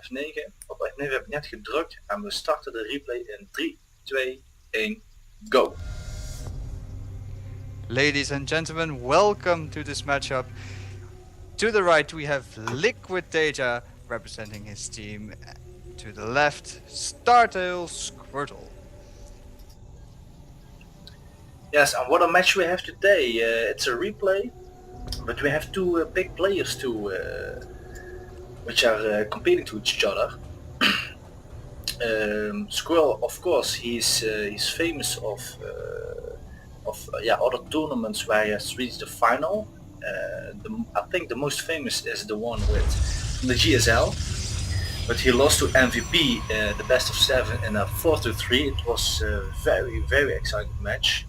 F9. Op F9 heb ik net gedrukt en we starten de replay in 3, 2, 1, go! Ladies and gentlemen, welcome to this matchup. To the right we have kwaliteit representing his team. To the left, Startail Squirtle. Yes, and what a match we have today. It's a replay, but we have two big players too, which are competing to each other. Squirrel, of course, he's famous of other tournaments where he has reached the final. I think the most famous is the one with the GSL, but he lost to MVP, the best of 7 in a 4-3. It was a very exciting match.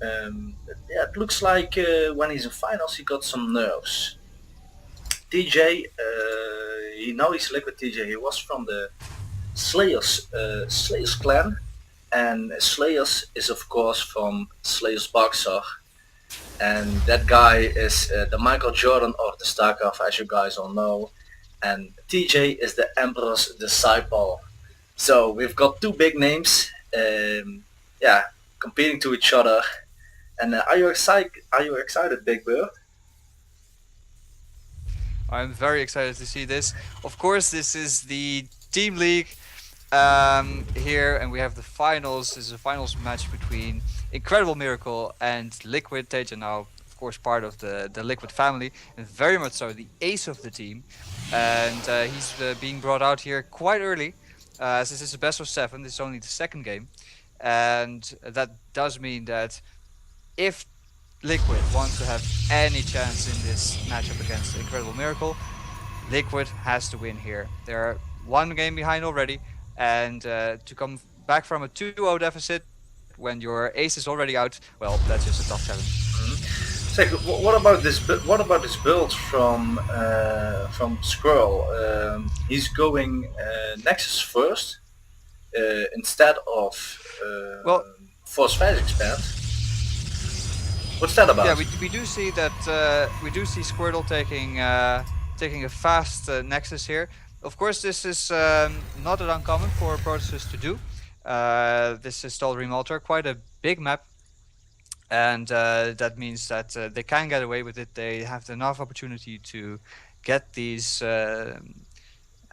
It looks like when he's in finals he got some nerves. TJ, now he's Liquid TJ. He was from the Slayers clan, and Slayers is of course from Slayers Boxer, and that guy is the Michael Jordan of the StarCraft, as you guys all know, and TJ is the Emperor's disciple. So we've got two big names, competing to each other. And are you excited, BigBird? I'm very excited to see this. Of course, this is the Team League here, and we have the finals. This is a finals match between Incredible Miracle and kwaliteit, now of course part of the Liquid family, and very much so the ace of the team. And he's being brought out here quite early, as this is a best of 7. This is only the second game, and that does mean that if Liquid wants to have any chance in this matchup against Incredible Miracle, Liquid has to win here. They're one game behind already, and to come back from a 2-0 deficit when your ace is already out, well, that's just a tough challenge. What about this build from Squirrel? He's going Nexus first instead of Force Phase Expand. What's that about? Yeah, we do see that Squirtle taking a fast Nexus here. Of course, this is not that uncommon for Protoss to do. This is Stalrim Altar, quite a big map, and that means that they can get away with it. They have enough opportunity to get these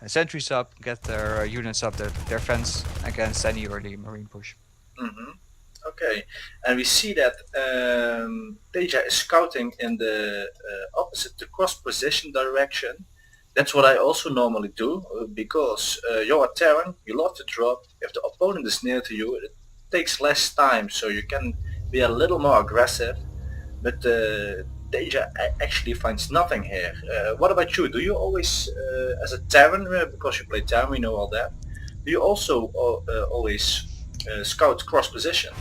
sentries up, get their units up, their defense against any early marine push. Mm-hmm. Okay, and we see that Teja is scouting in the opposite, the cross position direction. That's what I also normally do, because you're a Terran, you love to drop. If the opponent is near to you, it takes less time, so you can be a little more aggressive. But Teja actually finds nothing here. What about you? Do you always, as a Terran, because you play Terran, we know all that, do you also always scout cross position?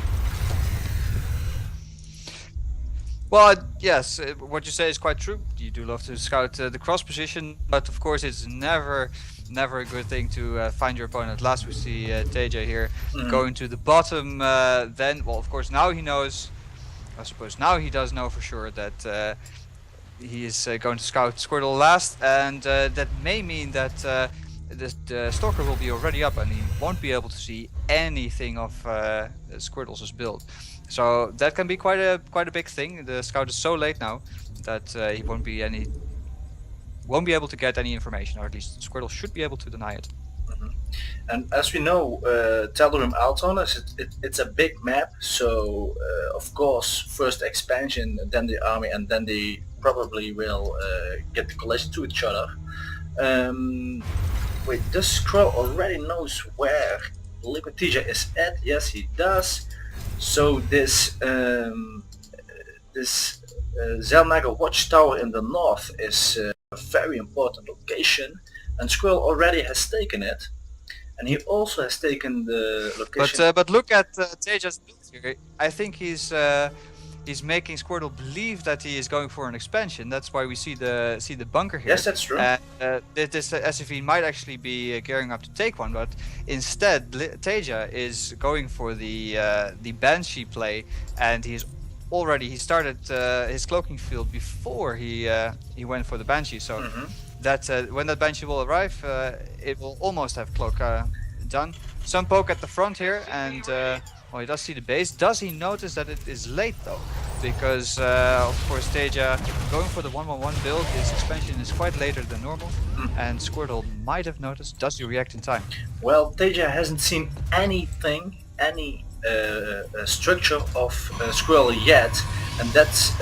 Well, yes, what you say is quite true. You do love to scout the cross position, but of course it's never a good thing to find your opponent. Last we see TJ here going to the bottom. Then, well, of course now he knows. I suppose now he does know for sure that he is going to scout Squirtle last, and that may mean that the Stalker will be already up and he won't be able to see anything of Squirtle's build. So that can be quite a big thing. The scout is so late now that he won't be able to get any information, or at least Squirtle should be able to deny it. And as we know, Teldorim Alton it's a big map, so of course first expansion, then the army, and then they probably will get the collision to each other. Wait, does Skrull already knows where Liquid TJ is at? Yes, he does. So this Zelnaga watchtower in the north is a very important location, and Squirrel already has taken it, and he also has taken the location. But look at Teja's build here. I think he's making Squirtle believe that he is going for an expansion. That's why we see the bunker here. Yes, that's true. This SFV might actually be gearing up to take one, but instead Teja is going for the Banshee play, and he started his cloaking field before he went for the Banshee. So that when that Banshee will arrive, it will almost have cloak done. Some poke at the front here, and well, he does see the base. Does he notice that it is late though? Because of course Teja going for the 1-1-1 build, his expansion is quite later than normal, and Squirtle might have noticed. Does he react in time? Well, Teja hasn't seen anything, any structure of Squirrel yet, and that's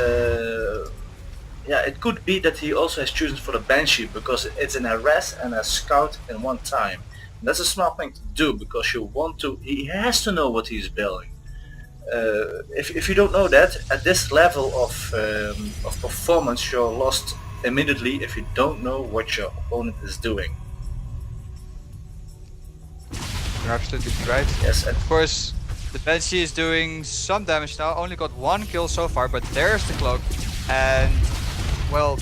yeah, it could be that he also has chosen for the Banshee because it's an harass and a scout in one time. And that's a smart thing to do because you want to. He has to know what he's building. If you don't know that at this level of performance, you're lost immediately if you don't know what your opponent is doing. You're absolutely right. Yes, and Of course, the Banshee is doing some damage now. Only got 1 kill so far, but there's the cloak, and well,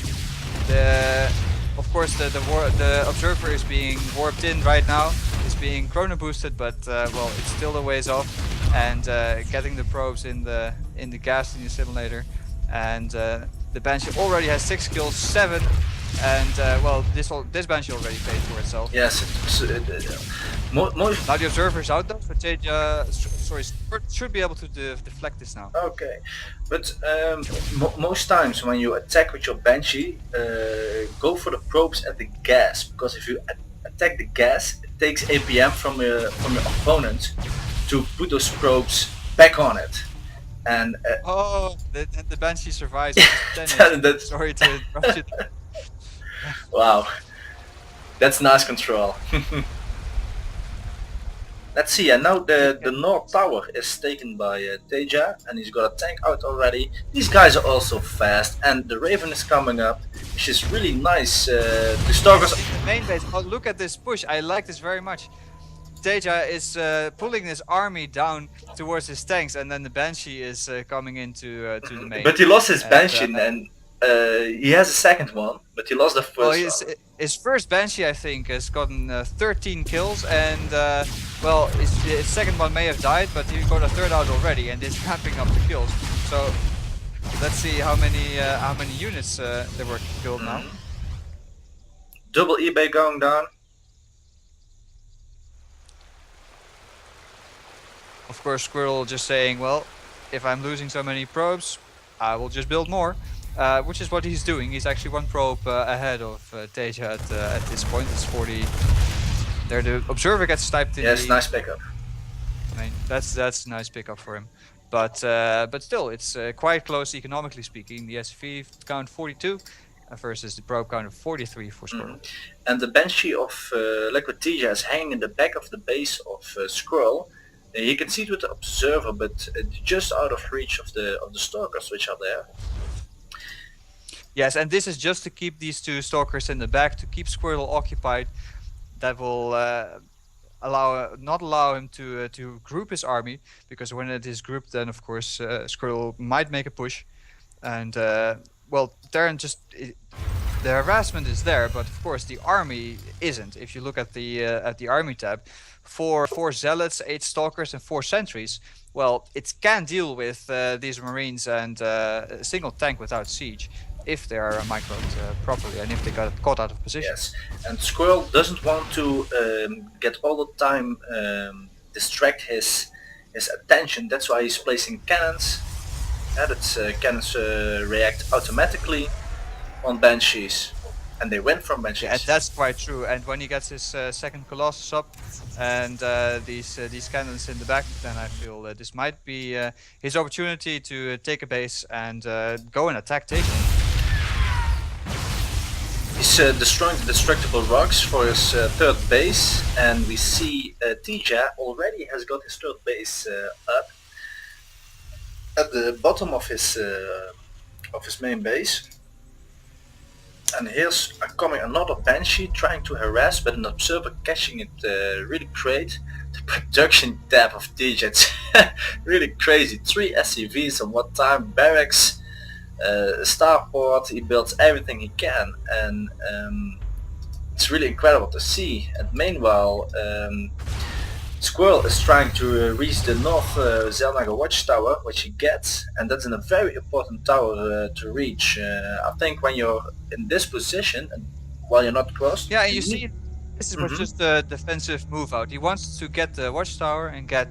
of course the observer is being warped in right now. Is being chrono boosted, but well, it's still a ways off. And getting the probes in the gas in the simulator, and the Banshee already has 6 kills, 7, and well, this Banshee already paid for itself. yes, most. Now the observer is out though, so Teja, sorry, should be able to deflect this now. Okay, but most times when you attack with your Banshee, go for the probes at the gas, because if you attack the gas, it takes APM from your opponent to put those probes back on it. And Oh, the Banshee survives. that's Sorry to interrupt you. wow, that's nice control. Let's see, and now the North Tower is taken by Teja, and he's got a tank out already. These guys are also fast, and the Raven is coming up, which is really nice. The Stalkers. In the main base. Oh, look at this push. I like this very much. Teja is pulling his army down towards his tanks, and then the Banshee is coming into to the main. But he lost his Banshee, and he has a second one, but he lost the first one. His first Banshee, I think, has gotten 13 kills, and well, his second one may have died, but he got a third out already, and is ramping up the kills. So let's see how many units there were killed now. Double eBay going down. Of course, Squirrel just saying, well, if I'm losing so many probes, I will just build more. Which is what he's doing. He's actually 1 probe ahead of Teja at this point. It's 40. There, the observer gets sniped in. Yes, nice pickup. I mean, that's a nice pickup for him. But still, it's quite close economically speaking. The SV count 42 versus the probe count of 43 for Squirrel. And the Banshee of Liquid Teja is hanging in the back of the base of Squirrel. You can see it with the observer, but just out of reach of the stalkers which are there. Yes, and this is just to keep these 2 stalkers in the back, to keep Squirtle occupied. That will not allow him to group his army, because when it is grouped, then of course Squirtle might make a push. And well, Terran the harassment is there, but of course the army isn't. If you look at the army tab, 4 zealots, 8 stalkers, and 4 sentries. Well, it can deal with these marines and a single tank without siege, if they are microed properly and if they got caught out of position. Yes, and Squirrel doesn't want to get all the time distract his attention. That's why he's placing cannons. Cannons react automatically on Banshees, and they win from Banshees. Yeah, that's quite true. And when he gets his second Colossus up and these cannons in the back, then I feel this might be his opportunity to take a base and go and attack Teja. He's destroying the destructible rocks for his third base, and we see Teja already has got his third base up at the bottom of his main base. And here's coming another Banshee trying to harass, but an observer catching it really great. The production tab of Teja, it's really crazy. 3 SCVs on one time, barracks, starport, he builds everything he can, and it's really incredible to see. And meanwhile, Squirrel is trying to reach the North Zelnaga watchtower, which he gets, and that's a very important tower to reach. I think when you're in this position, while you're not crossed. Yeah, and you see, this was just a defensive move out. He wants to get the watchtower and get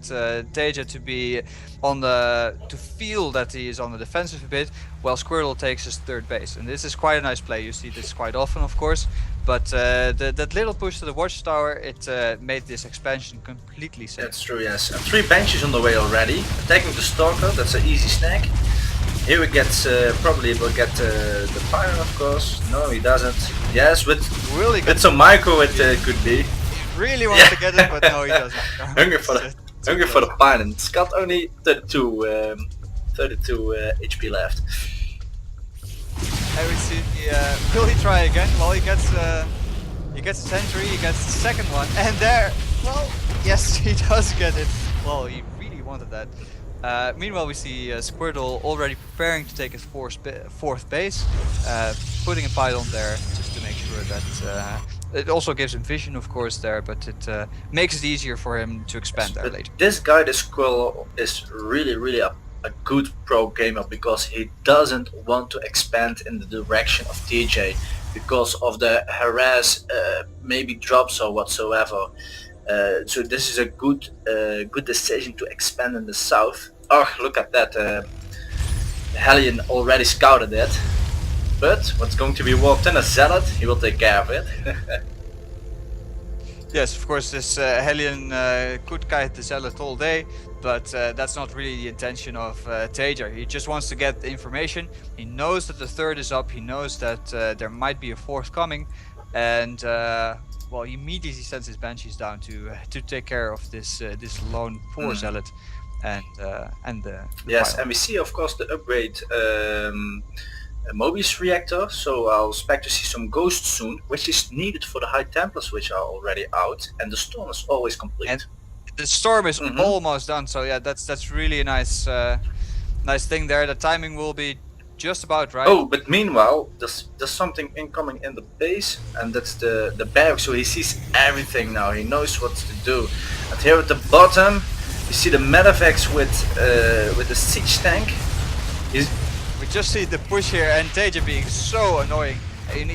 Teja to be on to feel that he is on the defensive a bit, while Squirtle takes his third base. And this is quite a nice play. You see this quite often, of course. But that little push to the watchtower, it made this expansion completely safe. That's true, yes. And 3 benches on the way already. Attacking the Stalker, that's an easy snack. Here we get, probably will get the fire, of course. No, he doesn't. Yes, with some micro it could be. He really wants to get it, but no, he doesn't. Hunger for the pine, and it's got only 32 HP left. And we see, will he try again? Well, he gets a sentry, he gets the second one, and there, well, yes, he does get it. Well, he really wanted that. Meanwhile, we see Squirtle already preparing to take his fourth base, putting a pylon there just to make sure that it also gives him vision, of course, there, but it makes it easier for him to expand there later. This guy, the Squirtle, is really a good pro gamer because he doesn't want to expand in the direction of TJ because of the harass, maybe drops or whatsoever. So this is a good decision to expand in the south. Oh, look at that! Hellion already scouted it, but what's going to be warped in? A Zealot. He will take care of it. Yes, of course, this Hellion could kite the Zealot all day, but that's not really the intention of Teja. He just wants to get the information. He knows that the third is up. He knows that there might be a fourth coming, and well, he immediately sends his Banshees down to take care of this lone poor Zealot and the yes, pylon. and we see, of course, the upgrade Mobius reactor. So I'll expect to see some ghosts soon, which is needed for the High Templars, which are already out, and the storm is always complete. And the storm is almost done. So yeah, that's really a nice thing there. The timing will be just about right. Oh, but meanwhile, there's something incoming in the base, and that's the barracks. So he sees everything now. He knows what to do. And here at the bottom, you see the Medevacs with the siege tank. We just see the push here, and Teja being so annoying.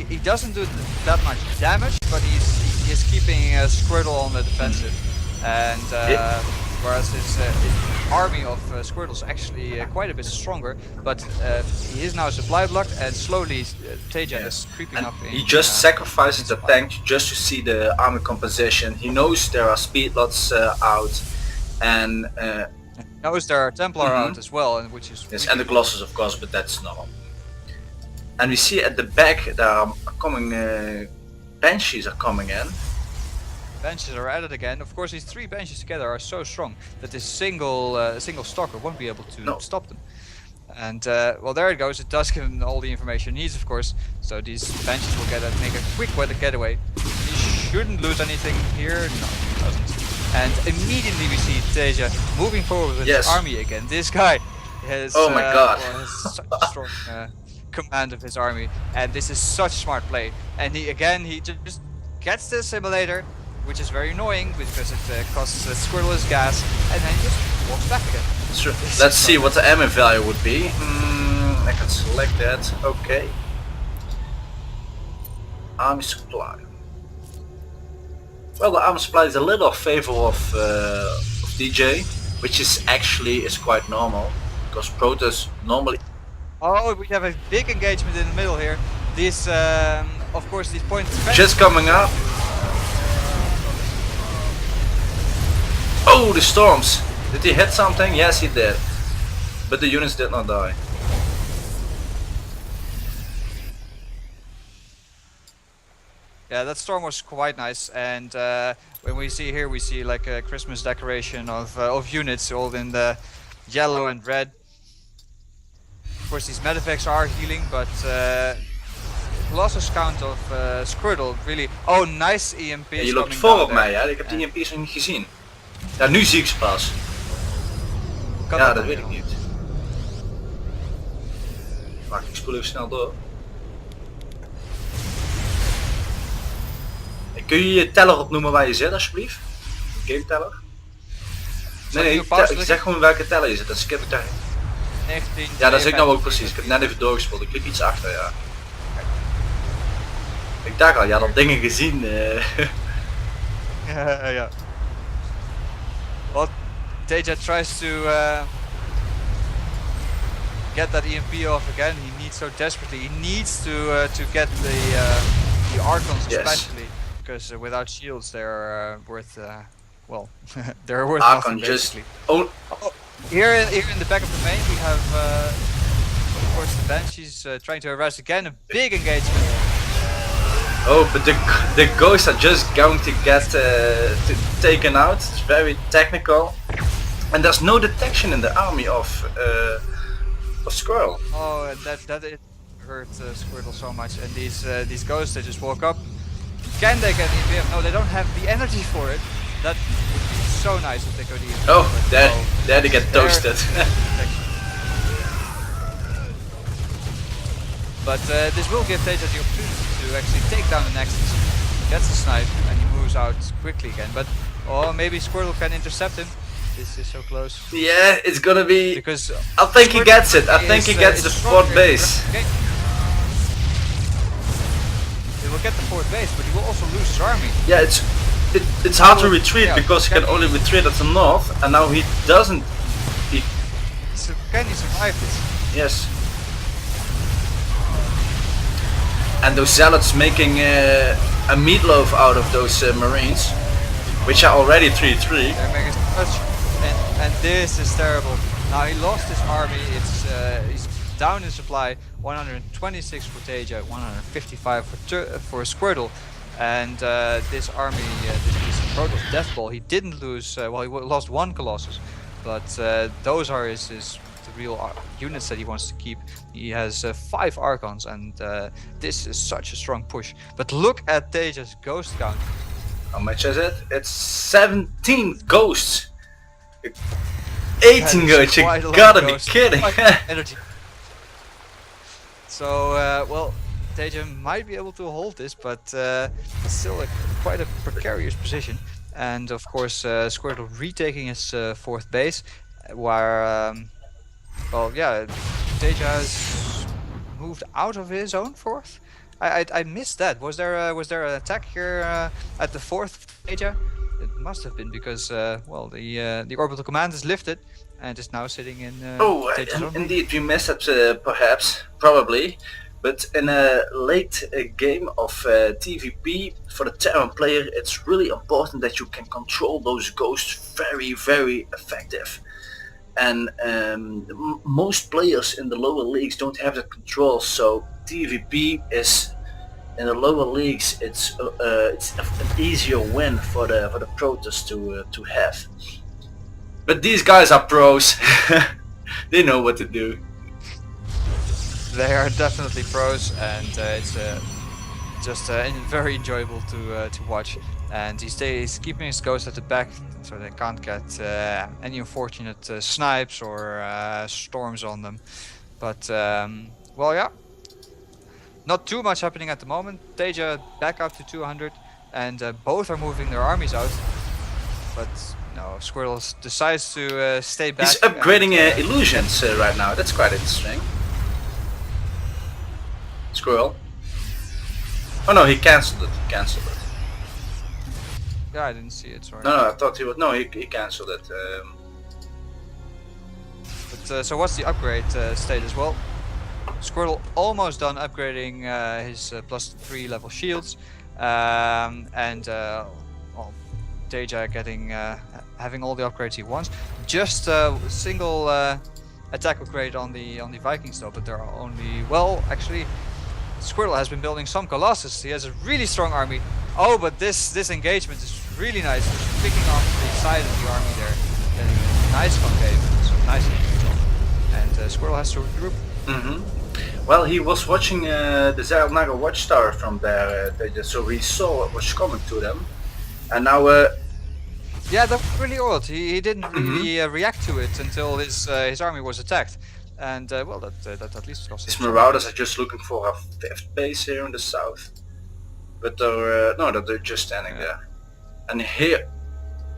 He doesn't do that much damage, but he's keeping Squirtle on the defensive, and whereas his army of Squirtles actually quite a bit stronger, but he is now supply blocked, and slowly Teja is creeping up. He just sacrifices the tank just to see the army composition. He knows there are speedlots out, and knows there are Templar out as well, and which is yes, and the Glosses, of course, but that's normal. And we see at the back there are coming Banshees are coming in. Benches are added again. Of course, these 3 benches together are so strong that this single stalker won't be able to stop them. And well, there it goes. It does give him all the information he needs, of course. So these benches will make a quick getaway. He shouldn't lose anything here. No, he doesn't. And immediately we see Teja moving forward with his army again. This guy has, has such a strong command of his army, and this is such a smart play. And he just gets the simulator, which is very annoying because it costs Squirtle his gas, and then he just walks back again. Sure. Let's see what the ammo value would be. I can select that. Okay. Army supply. Well, the army supply is a little favor of DJ, which is quite normal because Protoss normally. Oh, we have a big engagement in the middle here. These, of course, these points. Just coming up. Oh, the storms! Did he hit something? Yes, he did. But the units did not die. Yeah, that storm was quite nice, and when we see here, we see like a Christmas decoration of units, all in the yellow and red. Of course, these Medevacs are healing, but Colossus count of Squirtle really. Oh, nice EMP's. Ja, je loopt voor op mij, hè? Ik heb die EMP's nog niet gezien. Ja, nu zie ik ze pas. Ja, dat weet ik niet. Wacht, ik spoel even snel door. Kun je je teller opnoemen waar je zit, alsjeblieft? Game teller? Nee, ik zeg gewoon welke teller je zit, dan skip ik daar. 19. Ja, dat is ik nou ook precies. Ik heb net even doorgespeeld, ik liep iets achter, ja. Ik dacht al, je had al dingen gezien. Yeah. Well, Teja tries to get that EMP off again. He needs so desperately. He needs to get the Archons Yes. especially, because without shields they're worth well, they're worth Archon nothing just basically. oh, Here in the back of the main we have of course the Banshees trying to harass again. A big engagement. oh, but the ghosts are just going to get taken out. It's very technical, and there's no detection in the army of Squirrel. Oh, and that it hurt Squirtle so much. And these ghosts, they just walk up. Can they get EMP? No, they don't have the energy for it. That would be so nice if they could EMP. Oh, but there they get toasted. But this will give Teja the opportunity to actually take down the Nexus. Gets the snipe and he moves out quickly again. But oh, maybe Squirtle can intercept him. This is so close. Yeah, it's gonna be. Because I think he gets it. I think he gets the fourth base. He will get the fourth base, but he will also lose his army. Yeah, it's hard to retreat because he can only retreat at the north, and now he doesn't. So can he survive this? Yes. And those zealots making a meatloaf out of those marines, which are already 3-3. They're making such, and this is terrible. Now he lost his army. It's he's down in supply. 126 for Teja, 155 for Squirtle, and this army, this Protoss Death Ball, he didn't lose. Well, he lost one Colossus, but those are his the real units that he wants to keep. He has 5 Archons, and this is such a strong push. But look at Teja's ghost count. How much is it? It's 17 ghosts. 18 ghosts. You gotta be kidding. Energy. So well, Teja might be able to hold this, but it's still quite a precarious position. And of course, Squirtle retaking his 4th base, where well, yeah, Teja has moved out of his own 4th. I missed that. Was there an attack here at the 4th Teja? It must have been, because well, the orbital command is lifted and is now sitting in. Teja's own indeed, we missed it, perhaps, probably. But in a late game of TvP, for the Terran player, it's really important that you can control those ghosts very, very effective. And most players in the lower leagues don't have that control, so TvP is in the lower leagues. It's an easier win for the Protoss to have. But these guys are pros. They know what to do. They are definitely pros, and it's just very enjoyable to watch. And he's keeping his ghosts at the back, so they can't get any unfortunate snipes or storms on them. But well, yeah, not too much happening at the moment. Teja back up to 200, and both are moving their armies out. But no, Squirtle decides to stay back. He's upgrading illusions right now. That's quite interesting. Squirrel. Oh no, he cancelled it. Yeah, I didn't see it, sorry. No, I thought he would. No, he cancelled it. But so what's the upgrade state as well? Squirtle almost done upgrading his +3 level shields, and well, Teja getting having all the upgrades he wants. Just a single attack upgrade on the Vikings though, but there are only, well, actually, Squirtle has been building some Colossus. He has a really strong army. Oh, but this engagement is really nice. Just picking off the side of the army there, getting a nice concave, some nice control. And Squirtle has to regroup. Well, he was watching the Zarnaga Watchtower from there, so he saw what was coming to them, and now. Yeah, that was really odd. He didn't really react to it until his army was attacked. And well, that at least cost his Marauders are just looking for a 5th base here in the south, but they're just standing there. And here,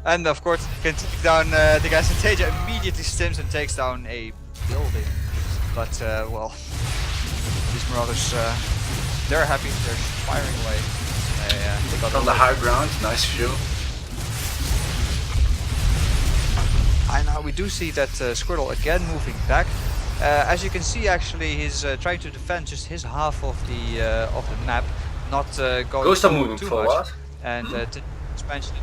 and of course, can take down the guys. And Teja immediately stims and takes down a building. But well, these Marauders they're happy. They're firing away. They got On the high ground, nice view. And now we do see that Squirtle again moving back. As you can see, actually, he's trying to defend just his half of the map, not going Ghosts are forward moving too forward. much, and to expansion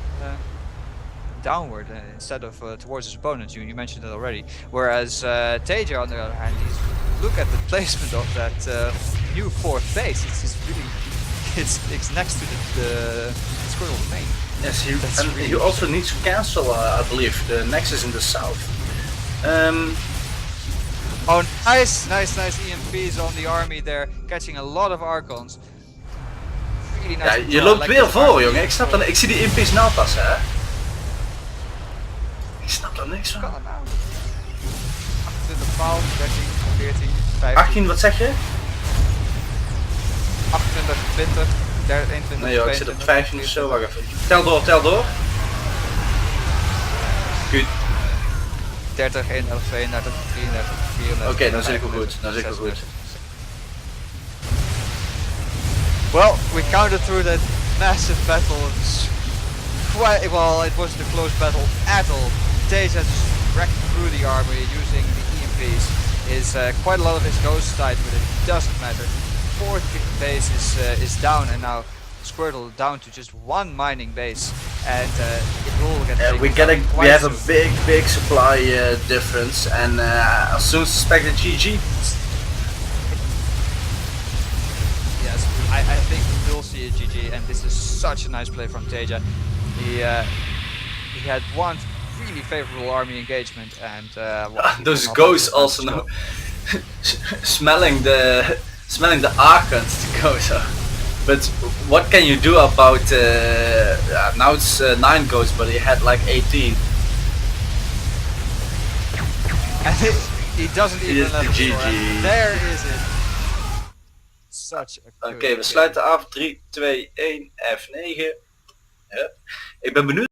downward instead of towards his opponent. You mentioned it already. Whereas Teja, on the other hand, look at the placement of that new fourth base. It's really it's next to the Squirtle main. Yes, he really also needs to cancel, I believe, the Nexus in the south. Oh, nice EMPs on the army there, catching a lot of Archons. Really nice. Ja, je loopt weer voor, jongen. Ik snap dan, ik zie die IMP's nou pas, hè. Ik snap er niks van. 28 paal, 13, 14, 15. 18, wat zeg je? 28, 20, 21, Nee joh, ik zit op 15 of zo, wacht even. Tel door, tel door. Goed. 30, 31, 32, 33, 34. Oké, dan zit ik wel goed, dan zit ik wel goed. Well, we counted through that massive battle. Quite well, it wasn't a close battle at all. Teja just wrecked through the army using the EMPs. Quite a lot of his ghosts died, but it doesn't matter. Fourth base is down, and now Squirtle down to just one mining base, and it will get. We have a big supply difference, and I soon suspect a GG. Yes, I think we will see a GG, and this is such a nice play from Teja. He had one really favorable army engagement, and those ghosts also know smelling the Archons to go. So, but what can you do about? Now it's 9 ghosts, but he had like 18. And he doesn't even let GG. There is it. Such a Oké, we sluiten af. 3, 2, 1, F9. Hup. Ik ben benieuwd.